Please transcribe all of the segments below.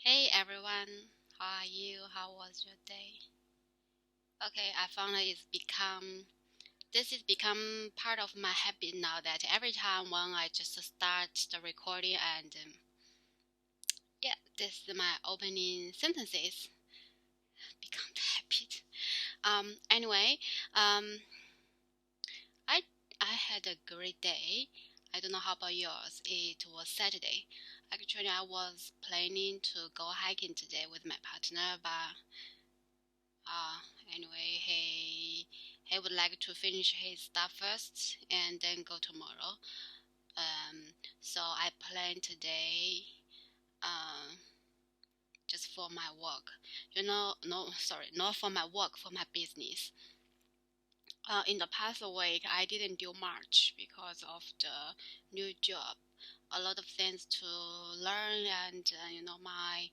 Hey everyone, how are you? How was your day? Okay, I found that this has become part of my habit now that every time when I just start the recording and yeah, this is my opening sentences become the habit. Anyway, um, I I had a great day. I don't know how about yours. It was Saturday. Actually, I was planning to go hiking today with my partner, but Uh, anyway, he would like to finish his stuff first and then go tomorrow. So I plan today, uh, just for my work. No, sorry, not for my work, for my business. In the past week, I didn't do much because of the new job. A lot of things to learn, and my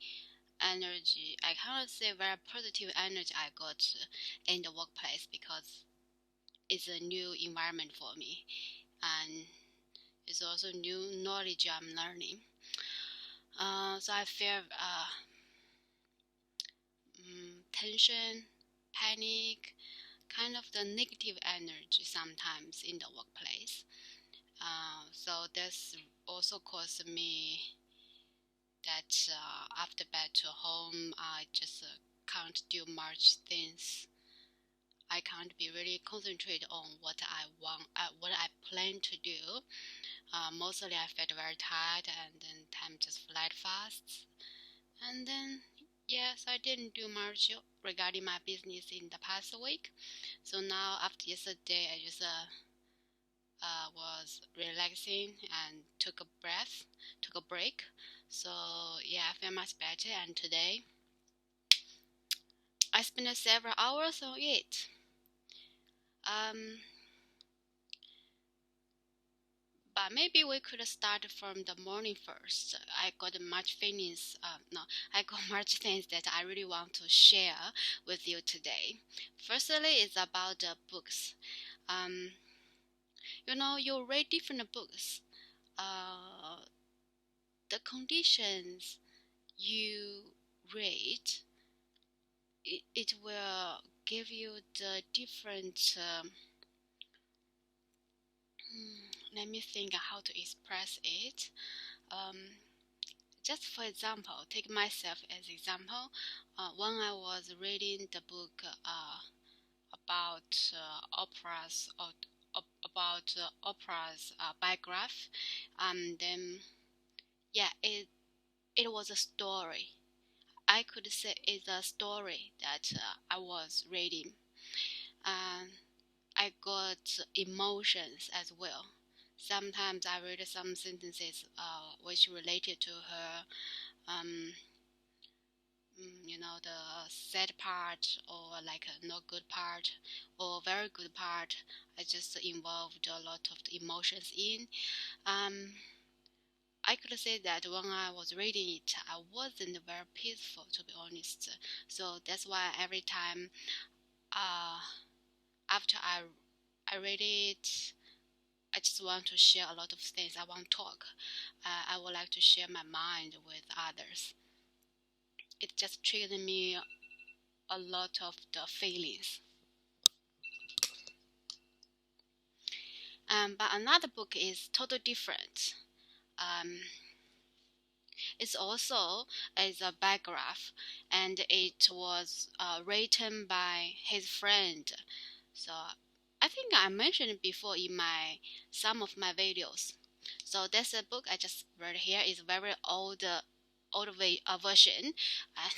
energy. I cannot say very positive energy I got in the workplace because it's a new environment for me, and it's also new knowledge I'm learning. So I feel tension, panic, kind of the negative energy sometimes in the workplace. So this also caused me that after back to home, I just can't do much things. I can't be really concentrate on what I want, what I plan to do. Mostly I felt very tired and then time just flied fast. And then, yes, I didn't do much regarding my business in the past week. So now after yesterday, I just was relaxing and took a break. So yeah, I feel much better. And today, I spent several hours on it. Um, But maybe we could start from the morning first. I got much feelings. No, I got much things that I really want to share with you today. Firstly, it's about the books. Um, you read different books. Uh, the conditions you read, it will give you the different. Let me think how to express it. Um, Just for example, take myself as example. When I was reading the book about operas or about operas biograph, then yeah, it was a story. I could say it's a story that I was reading. And I got emotions as well. Sometimes I read some sentences which related to her um, the sad part or like a not good part or very good part. I just involved a lot of the emotions in. Um, I could say that when I was reading it, I wasn't very peaceful to be honest. So that's why every time uh, after I read it, I just want to share a lot of things. I want to talk. I would like to share my mind with others. It just triggered me a lot of the feelings. But another book is totally different. Um, it's also is a biograph, and it was written by his friend. So I think I mentioned it before in my some of my videos. So that's a book I just read here. It's very version. And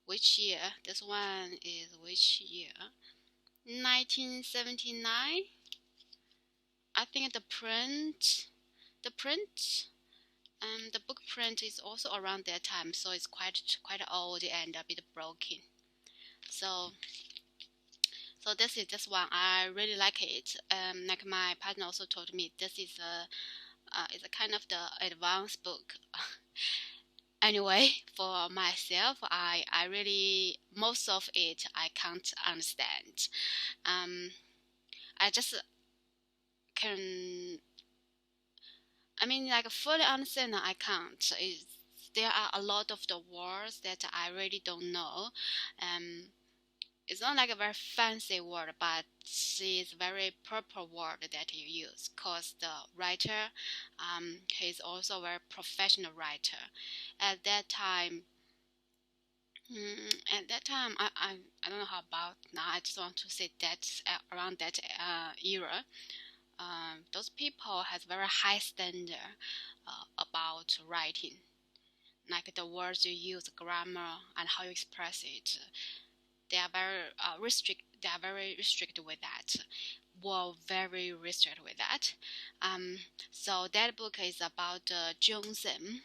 which year? This one is which year? 1979. I think the book print is also around that time, so it's quite old and a bit broken. So this is this one. I really like it. Like my partner also told me, this is a kind of the advanced book. Anyway, for myself, I really most of it I can't understand. Um, I just can. I mean, like fully understand I can't. there are a lot of the words that I really don't know. It's not like a very fancy word, but it's very proper word that you use, because the writer, he's also a very professional writer. At that time, I don't know how about now. I just want to say that around that era, those people has very high standard about writing, like the words you use, grammar, and how you express it. They are very They are very restricted with that. Were very restricted with that. So that book is about Johnson.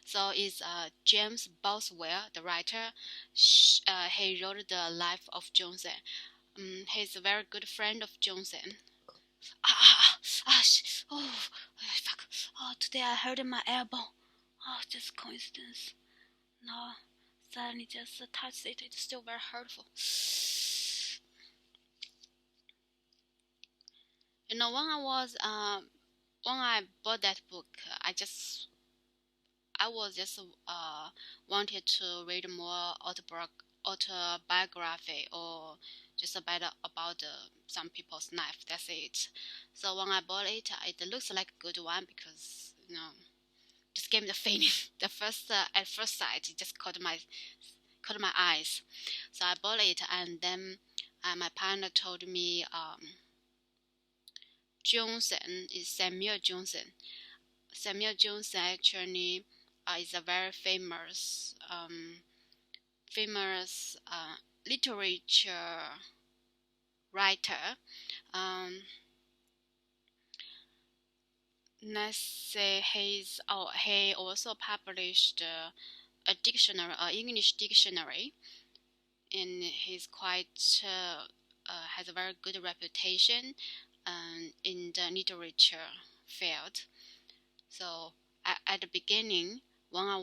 So it's James Boswell, the writer. He wrote the life of Johnson. He's a very good friend of Johnson. Oh, fuck. Oh, today I hurt my elbow. Oh, just coincidence. No, suddenly just touched it. It's still very hurtful. You know, when I bought that book, I was just wanted to read more autobiography, or just about some people's life. That's it. So when I bought it, it looks like a good one, because just gave me the feeling. The first At first sight, it just caught my eyes. So I bought it, and then my partner told me Johnson is Samuel Johnson. Samuel Johnson actually is a very famous literature writer. Let's say he also published a dictionary, English dictionary, and he's quite has a very good reputation in the literature field. So at the beginning, when I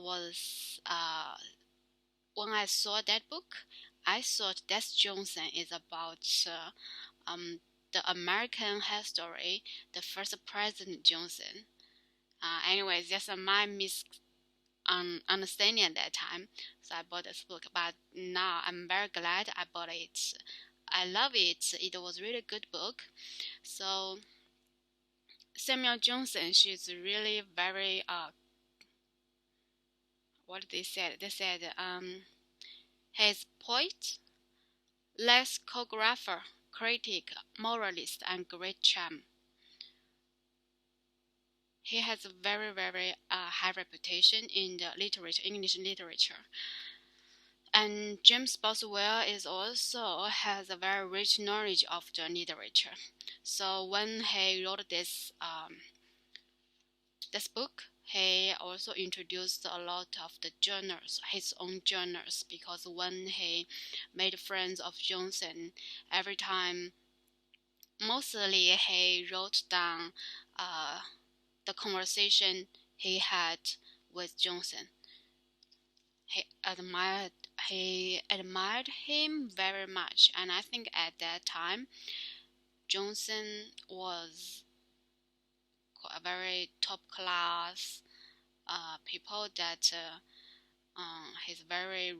saw that book, I thought that Johnson is about the American history, the first President Johnson. Anyways, just my understanding at that time. So I bought this book, but now I'm very glad I bought it. I love it. It was really good book. So Samuel Johnson, she's really very what did they say? They said he's poet, lexicographer, critic, moralist, and great charm. He has a very, very high reputation in the English literature. And James Boswell is also has a very rich knowledge of the literature. So when he wrote this book, he also introduced a lot of the journals, his own journals, because when he made friends of Johnson, every time, mostly he wrote down the conversation he had with Johnson. He admired him very much, and I think at that time Johnson was a very top class people that has very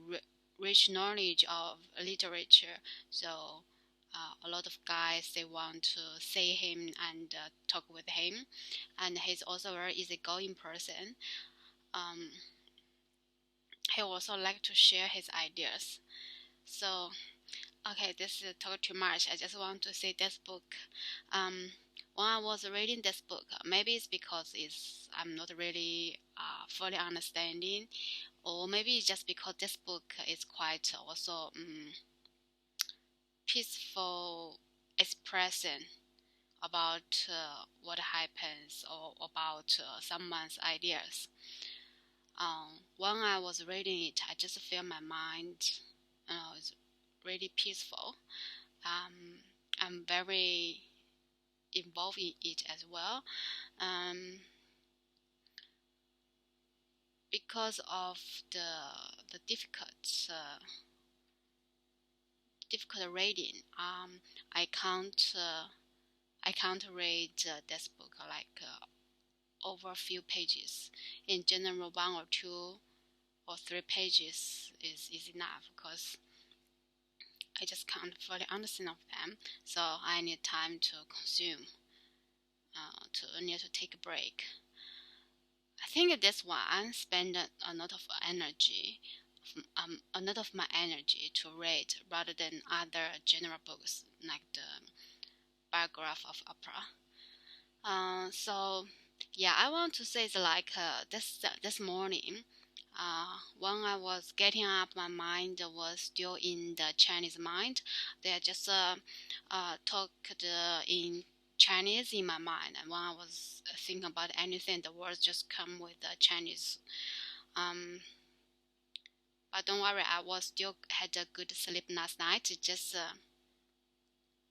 rich knowledge of literature. So a lot of guys, they want to see him and talk with him, and he's also a very easygoing person. He also like to share his ideas. So okay, this is talk too much. I just want to say this book. When I was reading this book, maybe it's because I'm not really fully understanding, or maybe it's just because this book is quite also peaceful expression about what happens, or about someone's ideas. When I was reading it, I just feel my mind, is really peaceful. I'm very involved in it as well, because of the difficult reading. I can't read this book like over a few pages. in general, 1 or 2 or 3 pages is enough, because I just can't fully understand of them. So I need time to consume, need to take a break. I think this one spend a lot of energy, a lot of my energy to read rather than other general books like the Biography of Oprah. So yeah, I want to say it's like this morning. When I was getting up, my mind was still in the Chinese mind. They just talked in Chinese in my mind, and when I was thinking about anything, the words just come with the Chinese. But don't worry, I was still had a good sleep last night. It just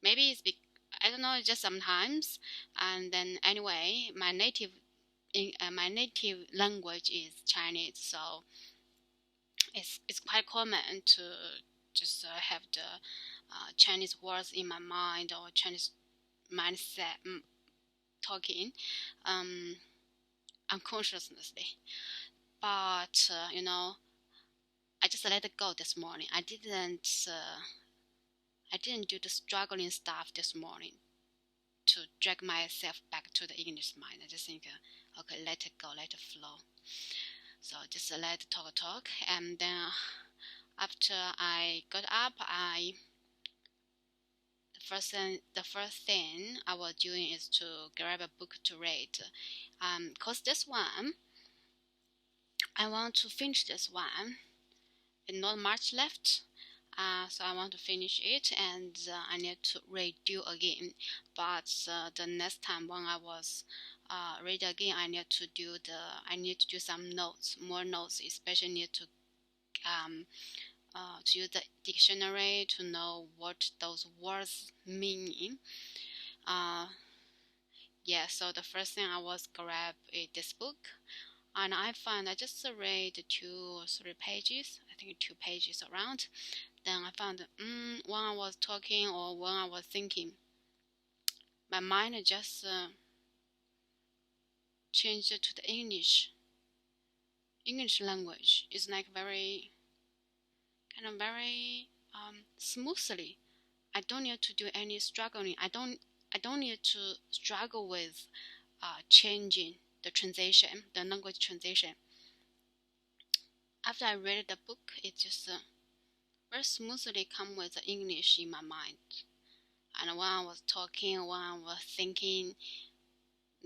maybe I don't know, just sometimes. And then anyway, my native language is Chinese, so it's quite common to just have the Chinese words in my mind, or Chinese mindset talking unconsciously. But I just let it go this morning. I didn't do the struggling stuff this morning to drag myself back to the English mind. I just think, okay, let it go, let it flow. So just let it talk, and then after I got up, the first thing I was doing is to grab a book to read. Cause this one, I want to finish this one. And not much left. So I want to finish it, and I need to redo again. But the next time when I was read again, I need to do some notes, more notes, especially need to use the dictionary to know what those words mean. Yeah, so the first thing I was grab is this book, and I just read 2 or 3 pages. I think 2 pages around. Then I found when I was talking or when I was thinking, my mind just changed to the English language. It's like very smoothly. I don't need to do any struggling. I don't need to struggle with changing the transition, the language transition. After I read the book, it just very smoothly come with the English in my mind. And when I was talking, when I was thinking,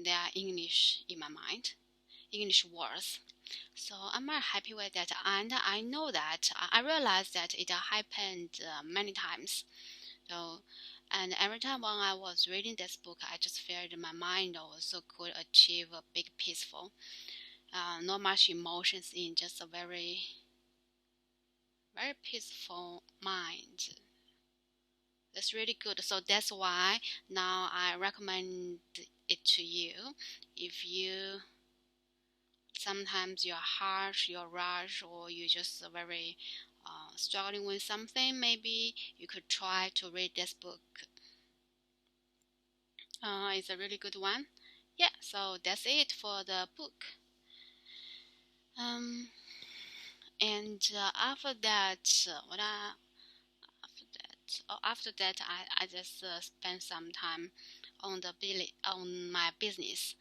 there are English in my mind, English words. So I'm very happy with that, and I know that I realized that it happened many times. So, and every time when I was reading this book, I just felt my mind also could achieve a big peaceful, not much emotions in, just a very, very peaceful mind. That's really good. So that's why now I recommend it to you. If you sometimes you're harsh, you're rush, or you just very struggling with something, maybe you could try to read this book. It's a really good one. Yeah, so that's it for the book. And after that, after that, I just spent some time on my business.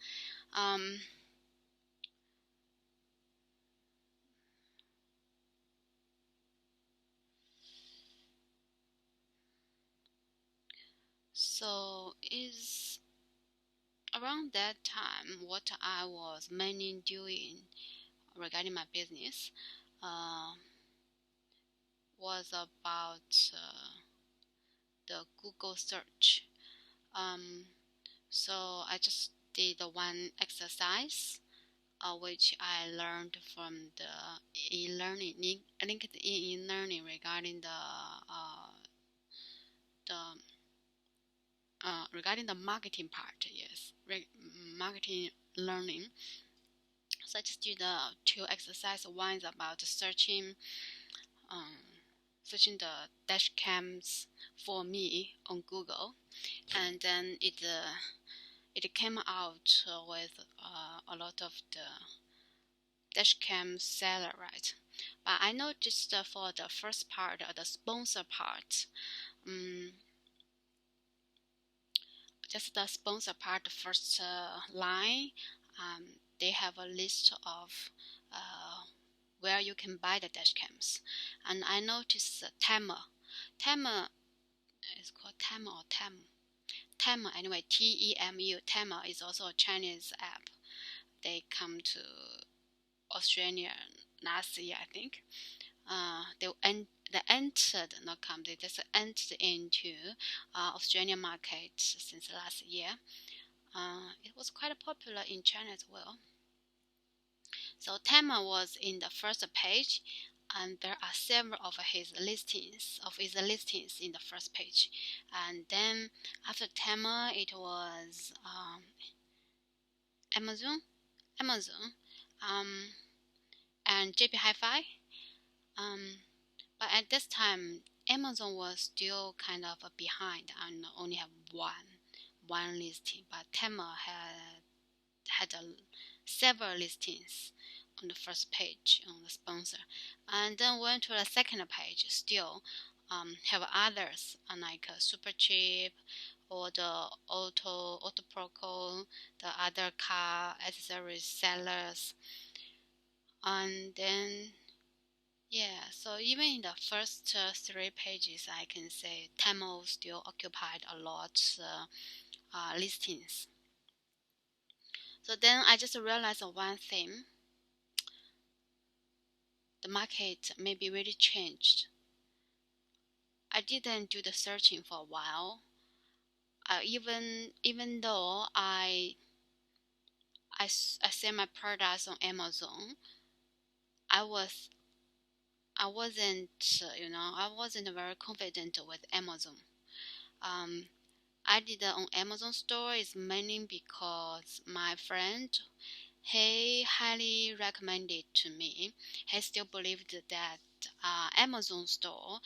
So is around that time what I was mainly doing regarding my business was about the Google search. So I just did the one exercise which I learned from the e-learning, LinkedIn e-learning regarding the marketing part. Yes, marketing learning. So I just did the 2 exercise. One is about searching the dash cams for me on Google, and then it came out with a lot of the dashcam seller, right? But I noticed for the first part, the sponsor part, just the sponsor part, the first line, they have a list of where you can buy the dashcams. And I noticed Temu. Temu is called Temu or Temu. Temu, anyway, Temu. Temu is also a Chinese app. They come to Australia last year, I think. They entered, not come, they just entered into Australian market since last year. It was quite popular in China as well. So Temu was in the first page, and there are several of his listings in the first page. And then after Temu, it was Amazon, and JP Hi-Fi. But at this time, Amazon was still kind of behind and only have one listing. But Temu had several listings on the first page on the sponsor, and then went to the second page. Still, have others like Supercheap or the Autoproco, the other car accessories sellers, and then. Yeah, so even in the first three pages, I can say Temu still occupied a lot listings. So then I just realized one thing: the market maybe really changed. I didn't do the searching for a while. Even though I sell my products on Amazon, I was I wasn't I wasn't very confident with Amazon. I did it on Amazon store is mainly because my friend, he highly recommended to me. He still believed that Amazon store,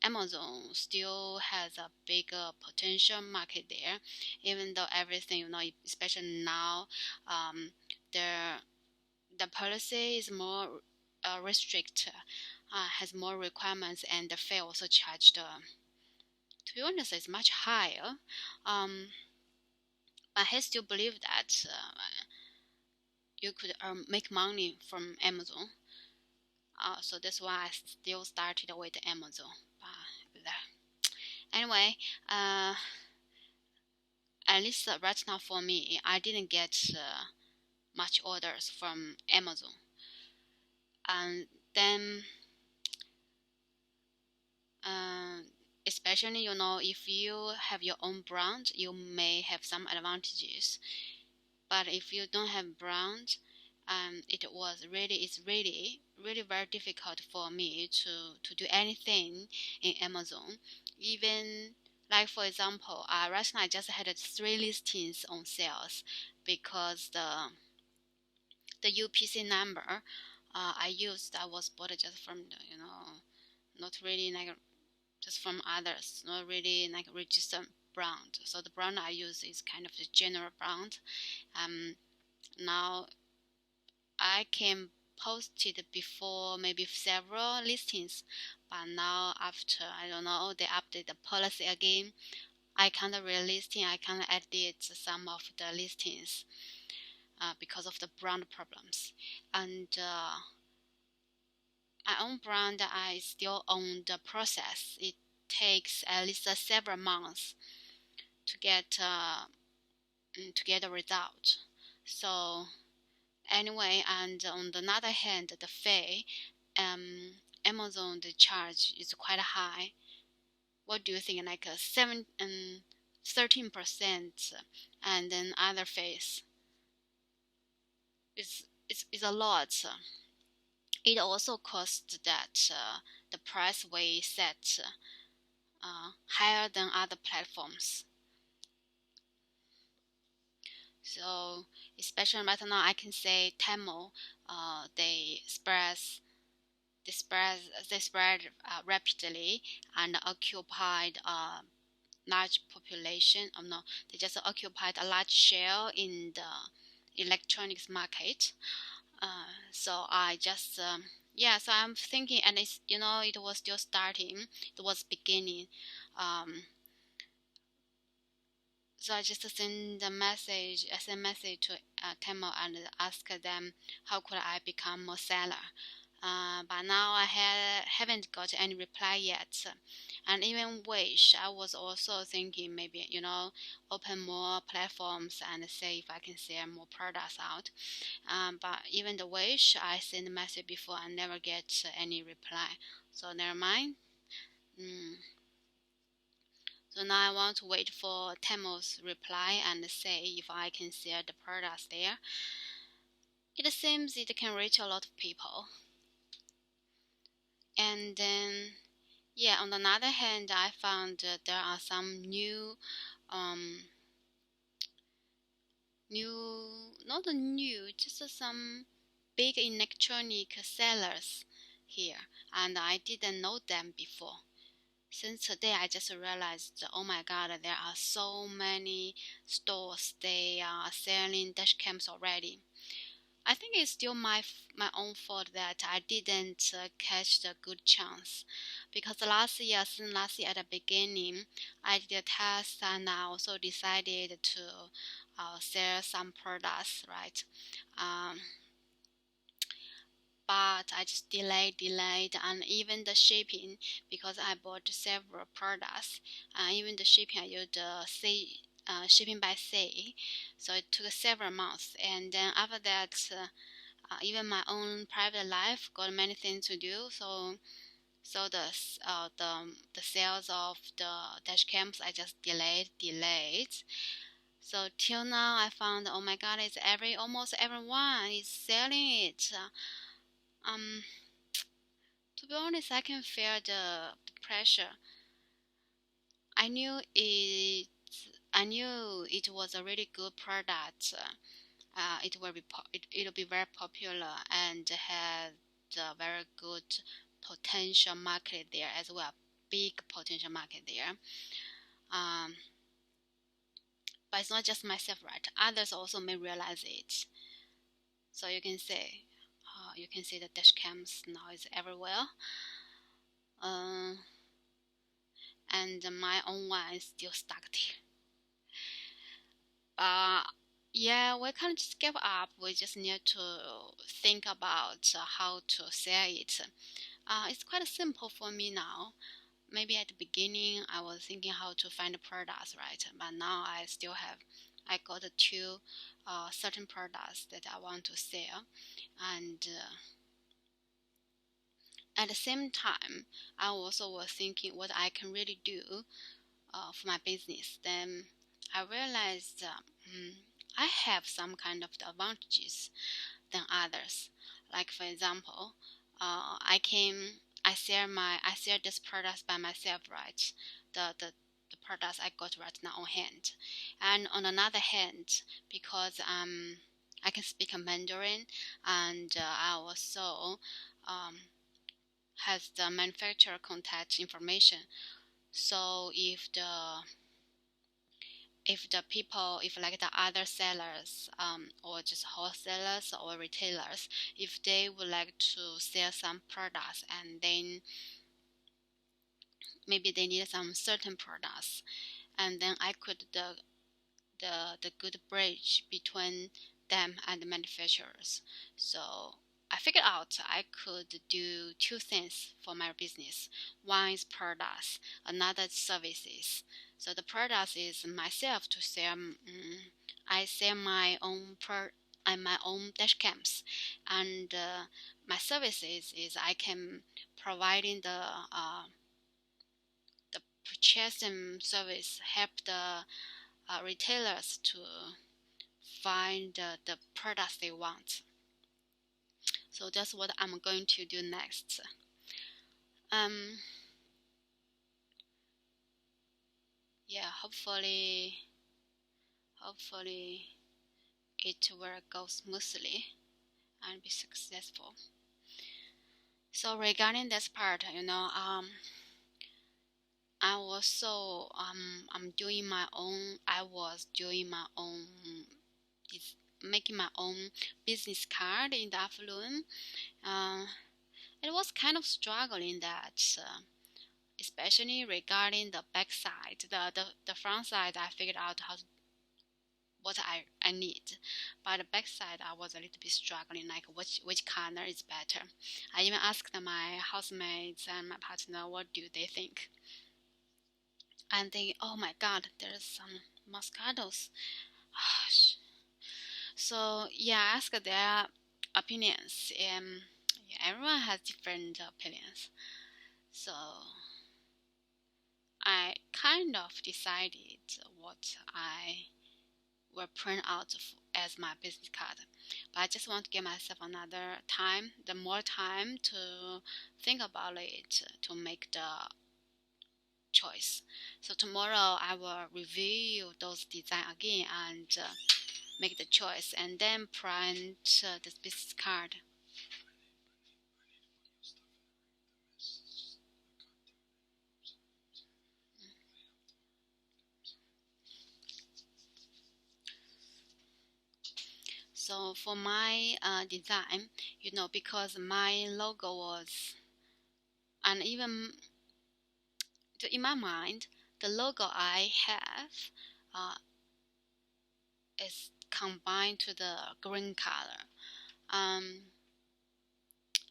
Amazon still has a bigger potential market there, even though everything, especially now, the policy is more restricted, has more requirements, and the fee also charged. To be honest, it's much higher. But I still believe that you could make money from Amazon. So that's why I still started with Amazon. Anyway, at least right now for me, I didn't get much orders from Amazon. And then, especially, if you have your own brand, you may have some advantages. But if you don't have brand, it's really very difficult for me to do anything in Amazon. Even like, for example, right now I just had 3 listings on sales because the UPC number I was bought just from the, not really like just from others, not really like registered brand. So the brand I use is kind of the general brand. Now I can post it before maybe several listings, but now after, I don't know, they update the policy again, I can't relisting, I can't edit some of the listings because of the brand problems. And my own brand, I still own the process. It takes at least several months to get a result. So anyway, and on the other hand, the fee, Amazon, the charge is quite high. What do you think? Like 13%, and then other fees is a lot. It also costs that the price we set higher than other platforms. So especially right now, I can say Temu, they spread rapidly and occupied a large population. No, they just occupied a large share in the electronics market. So I just yeah. So I'm thinking, and it's it was still starting. It was beginning. Um, so I just send a message. I send a message to Temu and ask them how could I become a seller. But now I haven't got any reply yet. And even Wish, I was also thinking maybe open more platforms and see if I can sell more products out. But even the Wish, I sent a message before and never get any reply. So never mind. Mm. So now I want to wait for Temu's reply and see if I can sell the products there. It seems it can reach a lot of people. And then, yeah, on the other hand, I found there are some um, not new, just some big electronic sellers here, and I didn't know them before. Since today, I just realized, oh my God, there are so many stores. They are selling dash cams already. I think it's still my own fault that I didn't catch the good chance, because since last year at the beginning, I did a test and I also decided to sell some products, right? Um, but I just delayed, and even the shipping, because I bought several products, even the shipping I used shipping by sea, so it took several months, and then after that, even my own private life got many things to do, so the sales of the dash cams I just delayed. So till now I found, oh my God, it's almost everyone is selling it. Um, to be honest, I can feel the pressure. I knew it. I knew it was a really good product. It'll be very popular and have a very good potential market there as well. Big potential market there. Um, but it's not just myself, right? Others also may realize it. So you can see the dash cams now is everywhere. Uh, and my own one is still stuck there. Yeah, we can't just give up. We just need to think about how to sell it. It's quite simple for me now. Maybe at the beginning I was thinking how to find the products, right? But now I got two certain products that I want to sell, and at the same time, I also was thinking what I can really do for my business. Then I realized I have some kind of the advantages than others. Like for example, I sell this product by myself, right? The products I got right now on hand, and on another hand, because I can speak Mandarin, and I also has the manufacturer contact information. So if like the other sellers or just wholesalers or retailers, if they would like to sell some products and then maybe they need some certain products, and then I could the good bridge between them and the manufacturers. So I figured out I could do two things for my business. One is products, another is services. So the products is myself to sell. I sell my own and my own dash cams, and my services is I can providing the purchasing service, help the retailers to find the products they want. So that's what I'm going to do next. Um, yeah, hopefully it will go smoothly and be successful. So regarding this part, I was so I'm doing my own. I was doing my own making my own business card in the afternoon. It was kind of struggling that, especially regarding the back side. The front side, I figured out what I need, but the back side I was a little bit struggling, like which color is better. I even asked my housemates and my partner what do they think, and they, oh my god, there's some mosquitoes. So yeah, I asked their opinions, and yeah, everyone has different opinions. So I kind of decided what I will print out as my business card, but I just want to give myself another time, the more time to think about it, to make the choice. So tomorrow I will review those design again and make the choice, and then print this business card. So for my design, because my logo was, and even in my mind, the logo I have uh, is combined to the green color.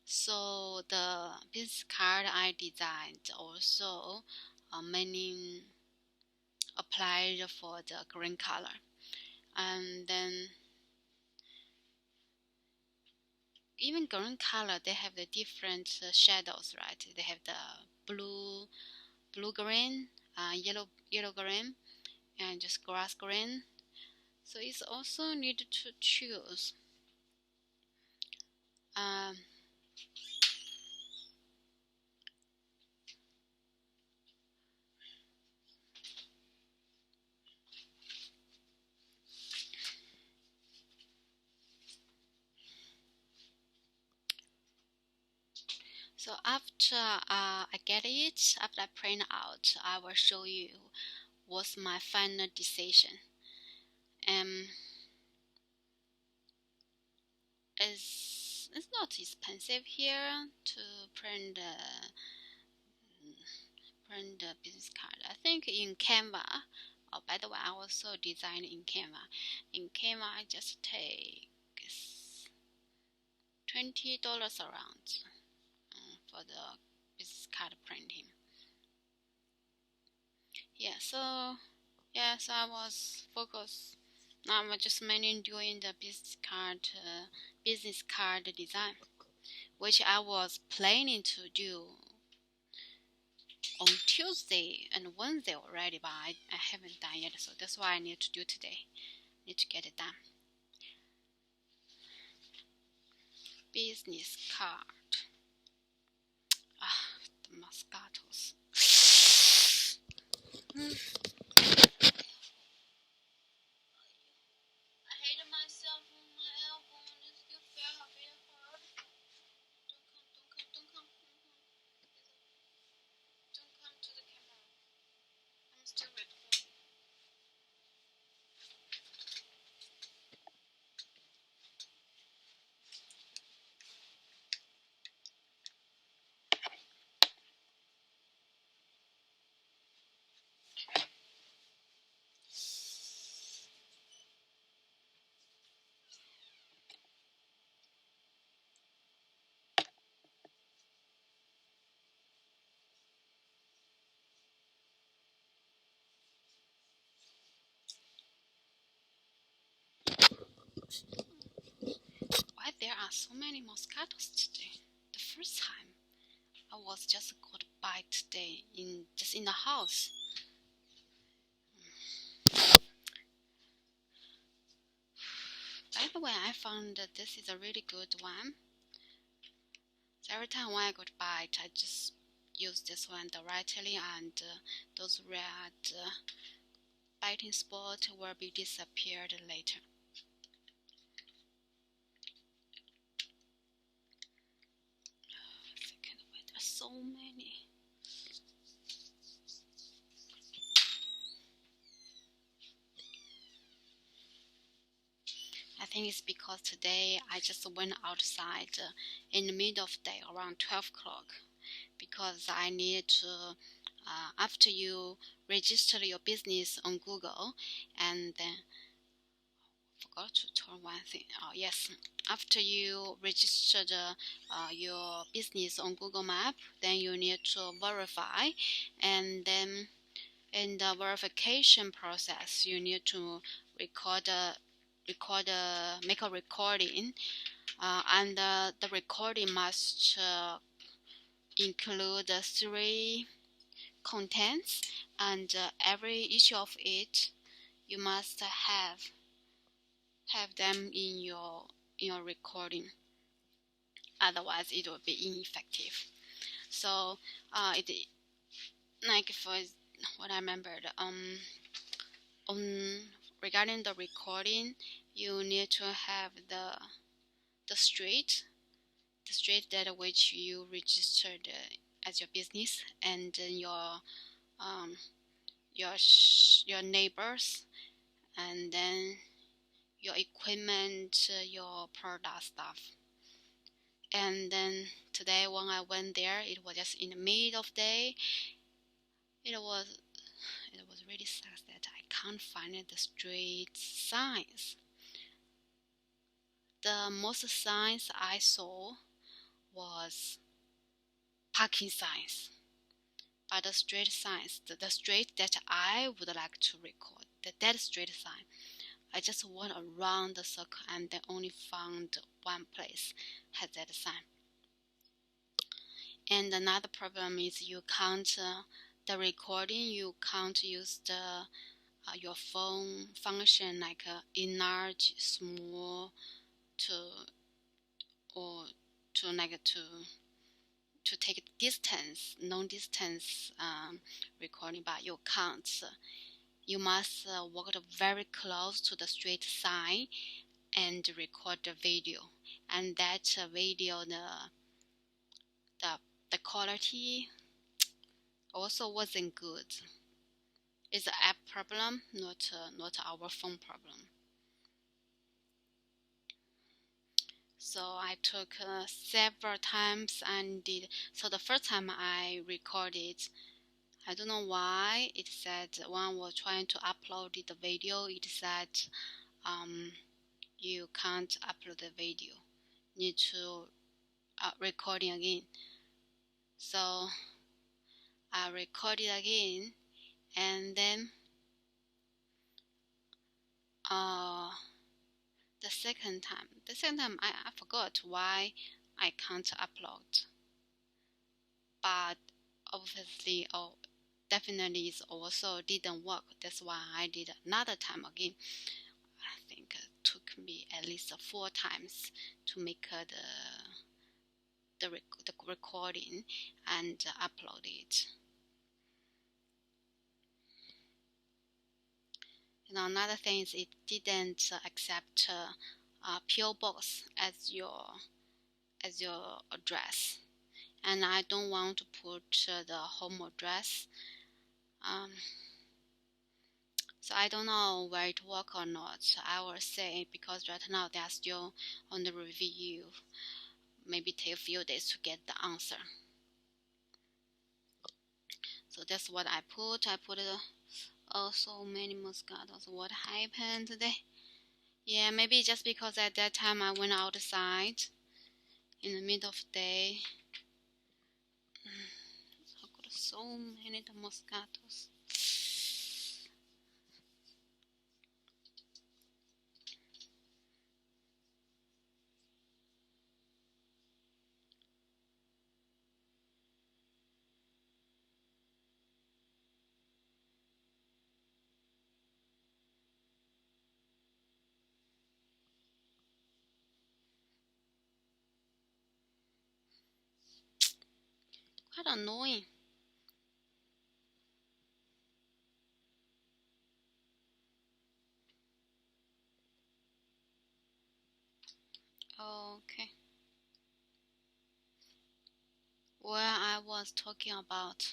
So the business card I designed also many applied for the green color, and then even green color, they have the different shadows, right? They have the blue green, yellow green, and just grass green. So it's also need to choose. Um, so after I get it, after I print out, I will show you what's my final decision. It's not expensive here to print the business card. I think in Canva. Oh, by the way, I also design in Canva. In Canva, I just take $20 around for the business card printing. So I was focused. Now I'm just mainly doing the business card design, which I was planning to do on Tuesday and Wednesday already, but I haven't done yet. So that's why I need to do today. Need to get it done. Business card. The mosquitoes. I hate myself on my elbow. It still feel a bit hard. Don't come. Don't come to the camera. I'm still recording. Why there are so many mosquitoes today? The first time I was just got bite today just in the house. By the way, I found that this is a really good one. So every time when I got bite, I just use this one directly, and those red biting spots will be disappeared later. There's so many. I think it's because today I just went outside in the middle of the day around 12 o'clock because I needed to, after you register your business on Google, and then forgot to turn one thing. Oh yes, after you register your business on Google Map, then you need to verify, and then in the verification process, you need to make a recording, and the recording must include three contents, and every issue of it you must have them in your recording. Otherwise, it will be ineffective. So it like for what I remembered on regarding the recording, you need to have the street that which you registered as your business, and then um, your neighbors, and then your equipment, your product stuff. And then today when I went there, it was just in the middle of the day. It was really sad that I can't find the street signs. The most signs I saw was parking signs, but the street signs, the street that I would like to record, that street sign, I just went around the circle and then only found one place has that sign. And another problem is you can't the recording, you can't use the your phone function like enlarge, small, to or to like to take distance, long distance recording, but you can't. You must walk very close to the street sign and record the video, and that video the quality also wasn't good. It's an app problem, not our phone problem. So I took several times and did. So the first time I recorded, I don't know why it said when I was trying to upload the video, it said you can't upload the video, need to recording again. So I recorded again, and then the second time I forgot why I can't upload, but obviously definitely it also didn't work. That's why I did another time again. I think it took me at least 4 times to make the recording and upload it. And another thing is it didn't accept PO box as your address, and I don't want to put the home address. So I don't know where it work or not. I will say because right now they are still on the review. Maybe take a few days to get the answer. So that's what I put. I put so many mosquitoes. What happened today? Yeah, maybe just because at that time I went outside in the middle of the day. I got so many mosquitoes. Quite annoying. Okay. What I was talking about.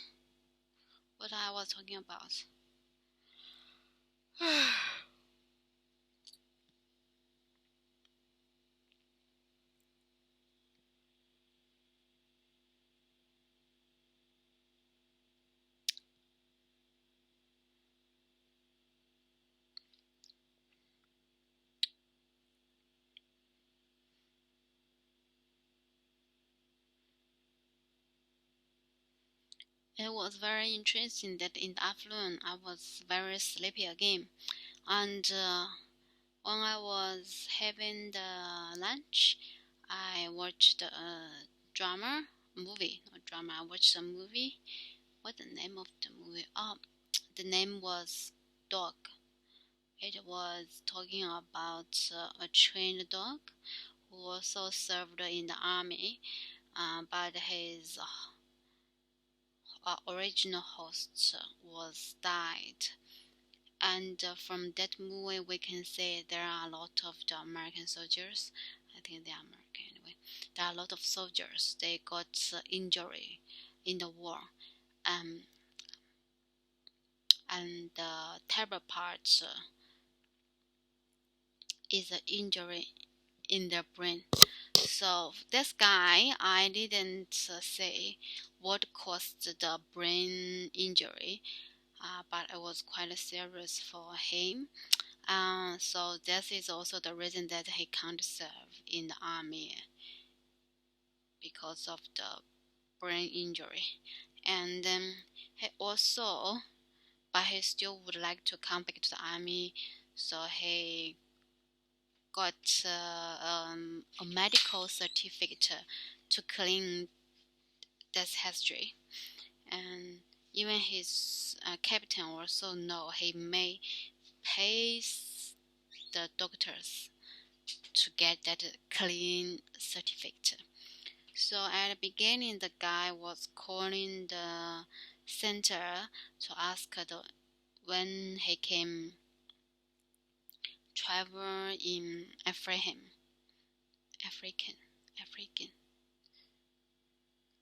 It was very interesting that in the afternoon I was very sleepy again, and when I was having the lunch, I watched a drama movie. Not drama. I watched a movie. What the name of the movie? Oh, the name was Dog. It was talking about a trained dog who also served in the army, but his original host was died. And from that movie, we can say there are a lot of the American soldiers. I think they are American anyway. There are a lot of soldiers. They got injury in the war. Um, and the terrible part is an injury in their brain. So this guy, I didn't say what caused the brain injury, but it was quite serious for him. So this is also the reason that he can't serve in the army because of the brain injury. And he also, but he still would like to come back to the army. So he got a medical certificate to clean this history. And even his captain also know he may pay the doctors to get that clean certificate. So at the beginning, the guy was calling the center to ask when he came travel in African,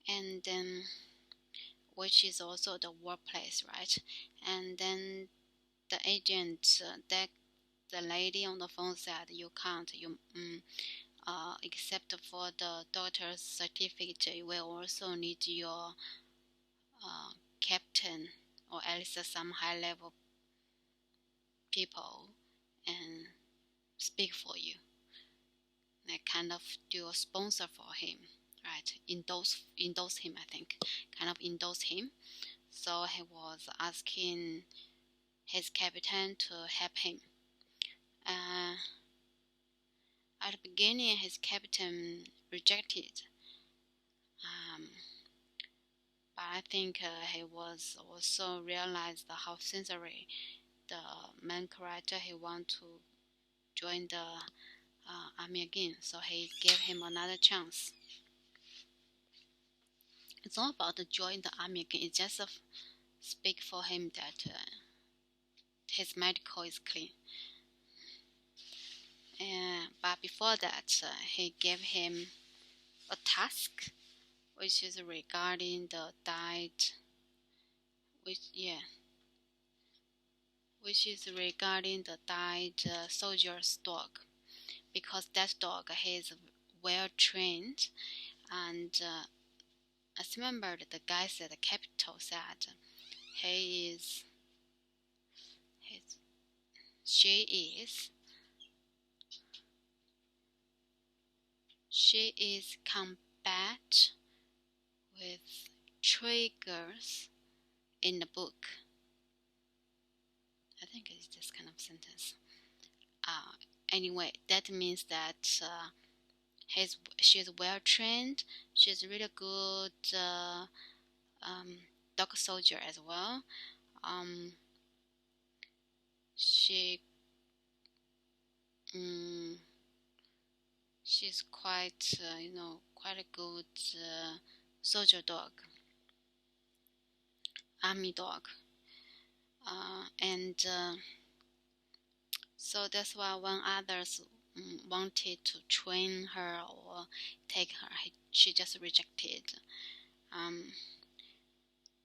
and then which is also the workplace, right? And then the agent, that the lady on the phone said, you can't, except for the doctor's certificate, you will also need your captain or at least some high level people and speak for you. Like kind of do a sponsor for him, right? Endorse him, I think. Kind of endorse him. So he was asking his captain to help him. Uh, at the beginning, his captain rejected. Um, but I think he was also realized how sincerely the main character he want to join the army again, so he gave him another chance. It's not about the join the army again. It's just speak for him that his medical is clean. But before that, he gave him a task, which is regarding the died, which is regarding the died soldier's dog, because that dog is well trained, and I remember the guy said, the capital said, he is, his, she is combat with triggers in the book. I think it's this kind of sentence. Anyway, that means that she's well trained. She's really good um, dog soldier as well. Um, she she's quite quite a good soldier dog, army dog, and so that's why when others wanted to train her or take her, she just rejected. Um,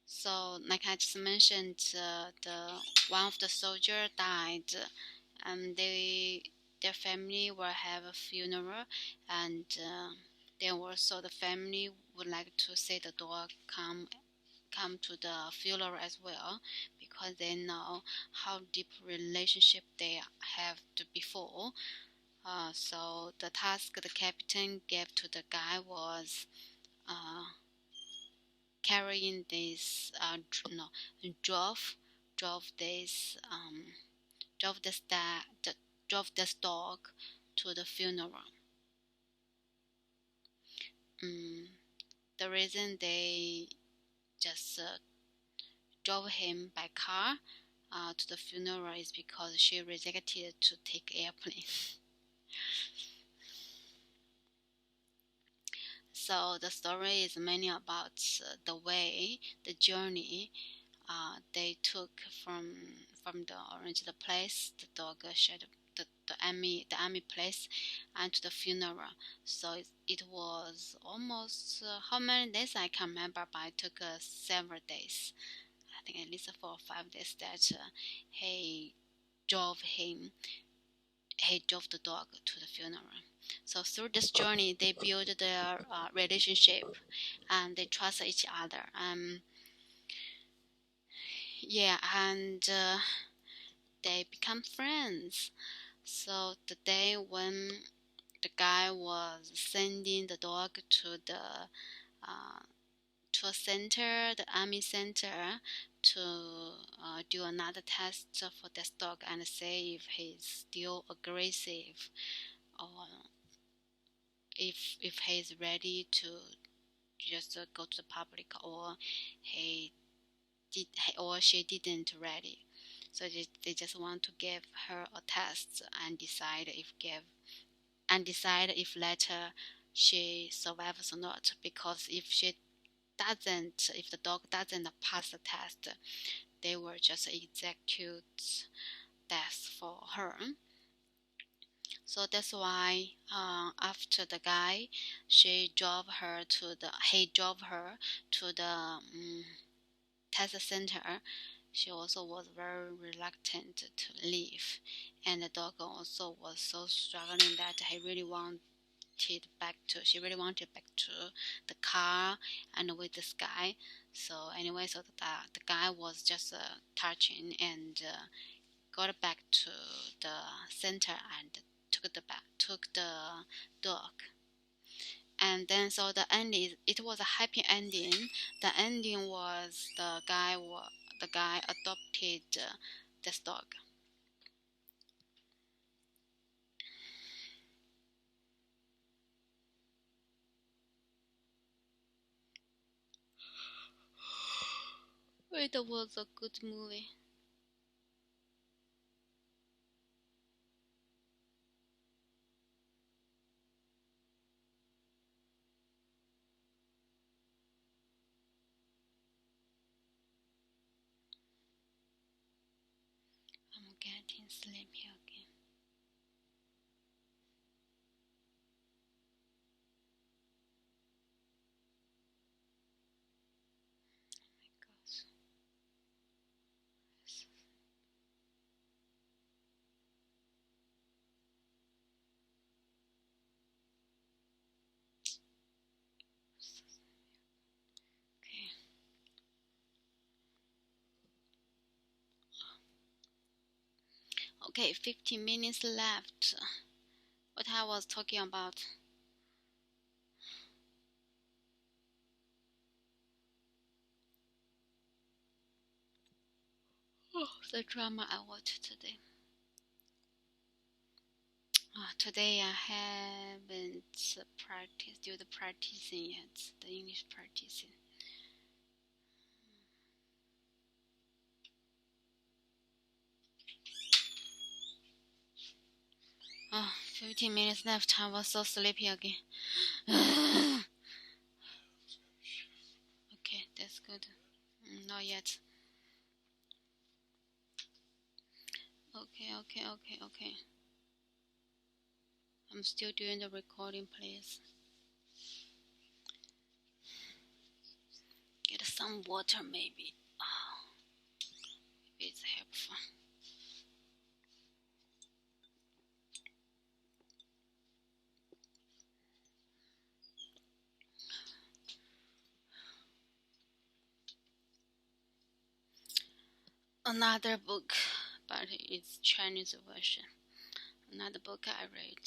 so like I just mentioned, the one of the soldier died, and their family will have a funeral, and then also the family would like to see the dog come to the funeral as well, because they know how deep relationship they have before. So the task the captain gave to the guy was carrying this drove drove this drove this drove this dog to the funeral. The reason they just drove him by car to the funeral is because she rejected to take airplane. So the story is mainly about the way, the journey they took from the original place, the dog shed, the army place, and to the funeral. So it was almost how many days I can't remember, but it took several days. I think at least 4 or 5 days that he drove him. He drove the dog to the funeral. So through this journey, they build their relationship, and they trust each other. And they become friends. So the day when the guy was sending the dog to a center, the army center, to do another test for this dog and see if he's still aggressive, or if he's ready to just go to the public, or he she didn't ready. So they just want to give her a test and decide if later she survives or not. Because if the dog doesn't pass the test, they will just execute death for her. So that's why after the guy, he drove her to the test center. She also was very reluctant to leave, and the dog also was so struggling that she really wanted back to the car and with this guy. So anyway, so the guy was just touching and got back to the center and took the dog. And then so the ending, it was a happy ending. The ending was the guy adopted this dog. It was a good movie. I'm getting sleepy again. Oh my gosh. Okay, 15 minutes left. What I was talking about. Oh, the drama I watched today. Today I haven't do the practicing yet, the English practicing. 15 minutes left. I was so sleepy again. Okay, that's good. Not yet. Okay. I'm still doing the recording, please. Get some water, maybe. It's helpful. Another book, but it's Chinese version. Another book I read.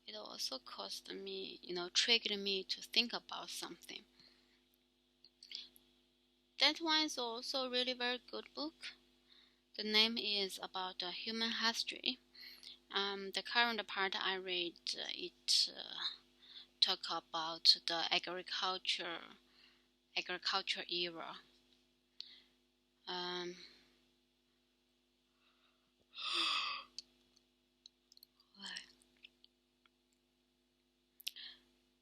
It also caused me, triggered me to think about something. that one is also really very good book. The name is about human history. The current part I read, it talk about the agriculture era. Um,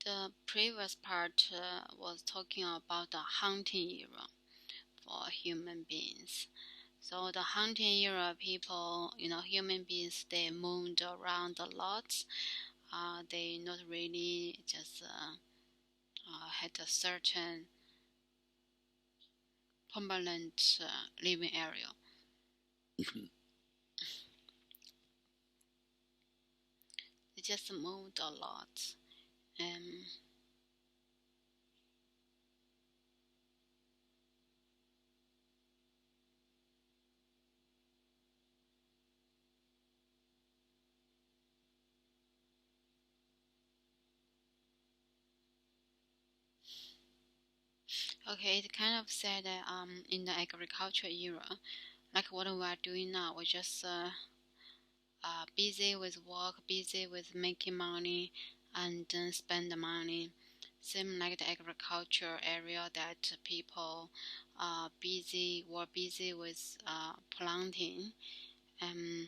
the previous part was talking about the hunting era for human beings. So the hunting era people, human beings, they moved around a lot. They not really just had a certain permanent living area. They just moved a lot. Um, okay, it kind of said that in the agriculture era, like what we are doing now, we're just busy with work, busy with making money, and then spend the money. Same like the agriculture area that people were busy with planting and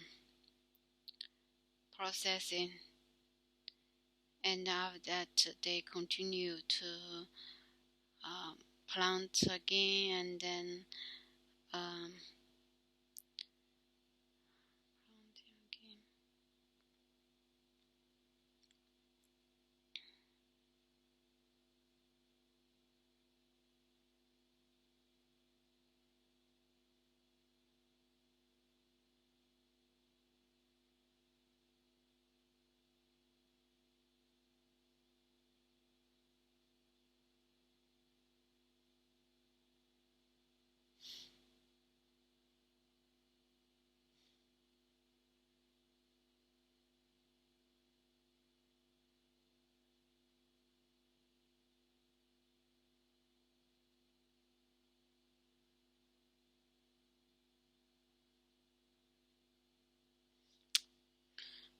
processing, and after that they continue to plant again, and then um,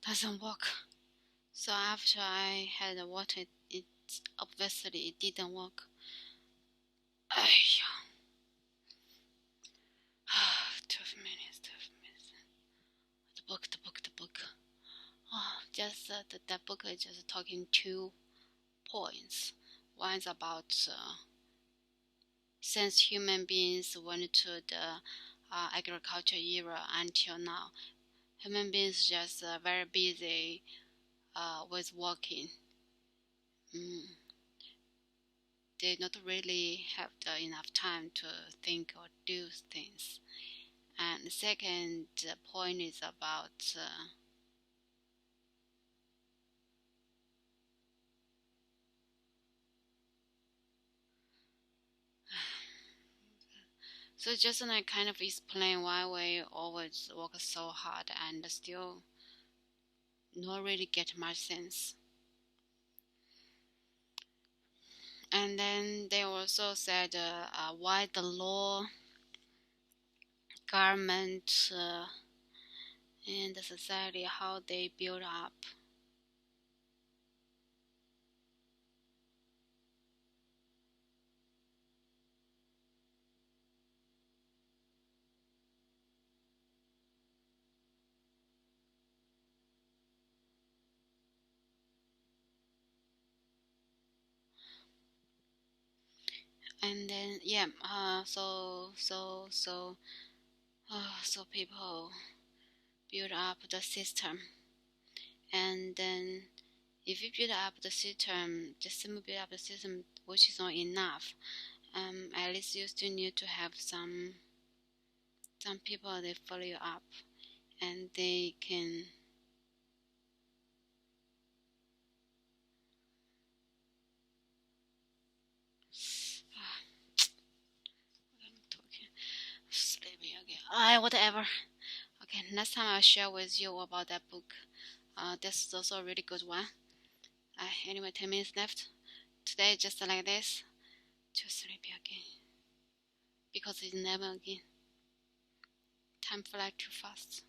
doesn't work. So after I had water, it obviously it didn't work. 12 minutes, 12 minutes. The book. Oh, just the book is just talking 2 points. One is about since human beings went to the agriculture era until now, human beings just very busy with working. They not really have enough time to think or do things. And the second point is about so just like kind of explain why we always work so hard and still not really get much sense. And then they also said why the law, government, and the society, how they build up. And then yeah, so people build up the system, and then if you build up the system, just simply build up the system, which is not enough. At least you still need to have some people they follow you up, and they can. I'm talking, sleepy again. Whatever. Okay, next time I'll share with you about that book. This is also a really good one. Anyway, 10 minutes left. Today, just like this, too sleepy again. because it's never again. Time flies too fast.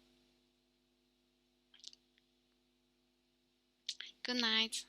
Good night.